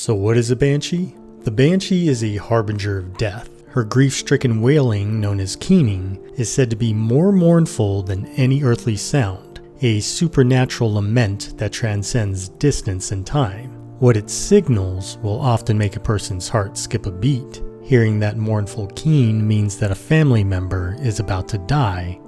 So what is a banshee? The banshee is a harbinger of death. Her grief-stricken wailing, known as keening, is said to be more mournful than any earthly sound, a supernatural lament that transcends distance and time. What it signals will often make a person's heart skip a beat. Hearing that mournful keen means that a family member is about to die,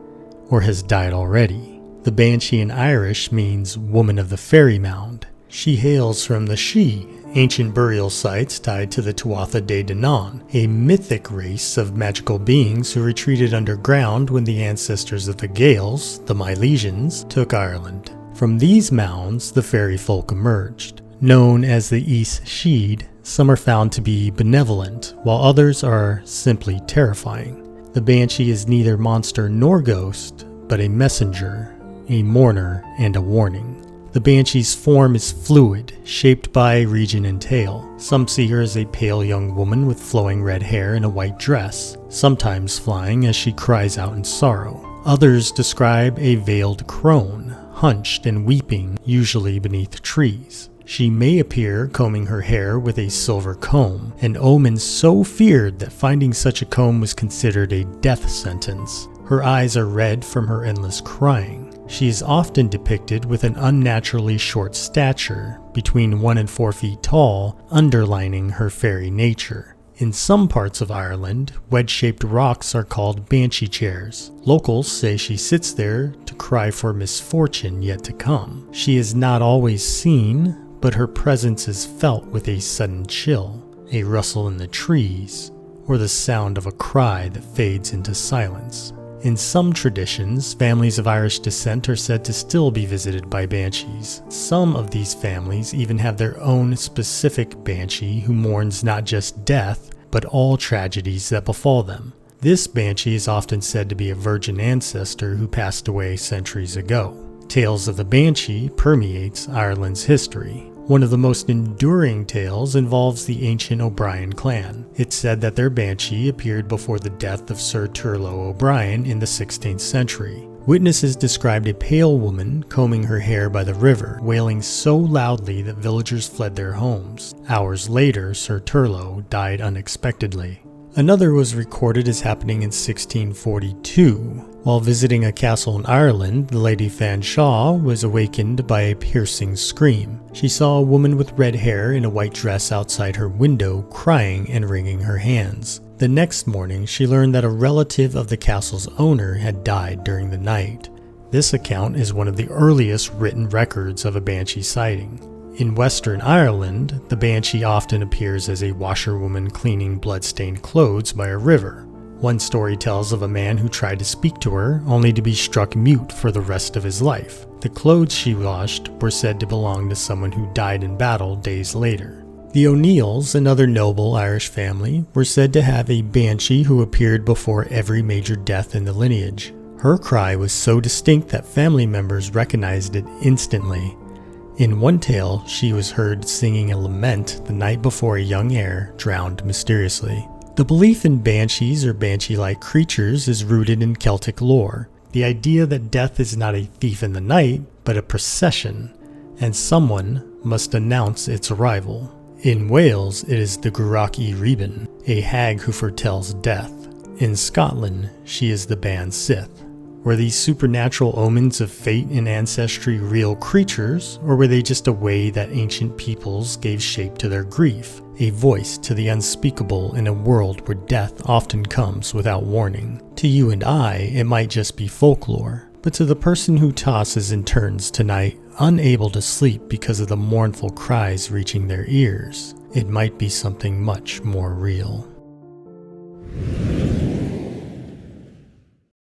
or has died already. The banshee in Irish means woman of the fairy mound. She hails from the Sidhe, ancient burial sites tied to the Tuatha De Danann, a mythic race of magical beings who retreated underground when the ancestors of the Gaels, the Milesians, took Ireland. From these mounds, the fairy folk emerged. Known as the East Sidhe, some are found to be benevolent, while others are simply terrifying. The banshee is neither monster nor ghost, but a messenger, a mourner, and a warning. The banshee's form is fluid, shaped by region and tale. Some see her as a pale young woman with flowing red hair and a white dress, sometimes flying as she cries out in sorrow. Others describe a veiled crone, hunched and weeping, usually beneath trees. She may appear combing her hair with a silver comb, an omen so feared that finding such a comb was considered a death sentence. Her eyes are red from her endless crying. She is often depicted with an unnaturally short stature, between 1 and 4 feet tall, underlining her fairy nature. In some parts of Ireland, wedge-shaped rocks are called banshee chairs. Locals say she sits there to cry for misfortune yet to come. She is not always seen, but her presence is felt with a sudden chill, a rustle in the trees, or the sound of a cry that fades into silence. In some traditions, families of Irish descent are said to still be visited by banshees. Some of these families even have their own specific banshee who mourns not just death, but all tragedies that befall them. This banshee is often said to be a virgin ancestor who passed away centuries ago. Tales of the banshee permeates Ireland's history. One of the most enduring tales involves the ancient O'Brien clan. It's said that their banshee appeared before the death of Sir Turlough O'Brien in the 16th century. Witnesses described a pale woman combing her hair by the river, wailing so loudly that villagers fled their homes. Hours later, Sir Turlough died unexpectedly. Another was recorded as happening in 1642. While visiting a castle in Ireland, the Lady Fanshawe was awakened by a piercing scream. She saw a woman with red hair in a white dress outside her window, crying and wringing her hands. The next morning, she learned that a relative of the castle's owner had died during the night. This account is one of the earliest written records of a banshee sighting. In Western Ireland, the banshee often appears as a washerwoman cleaning blood-stained clothes by a river. One story tells of a man who tried to speak to her, only to be struck mute for the rest of his life. The clothes she washed were said to belong to someone who died in battle days later. The O'Neills, another noble Irish family, were said to have a banshee who appeared before every major death in the lineage. Her cry was so distinct that family members recognized it instantly. In one tale, she was heard singing a lament the night before a young heir drowned mysteriously. The belief in banshees or banshee-like creatures is rooted in Celtic lore. The idea that death is not a thief in the night, but a procession, and someone must announce its arrival. In Wales, it is the Gwrach y Rhibyn, a hag who foretells death. In Scotland, she is the Ban Sith. Were these supernatural omens of fate and ancestry real creatures, or were they just a way that ancient peoples gave shape to their grief, a voice to the unspeakable in a world where death often comes without warning? To you and I, it might just be folklore, but to the person who tosses and turns tonight, unable to sleep because of the mournful cries reaching their ears, it might be something much more real.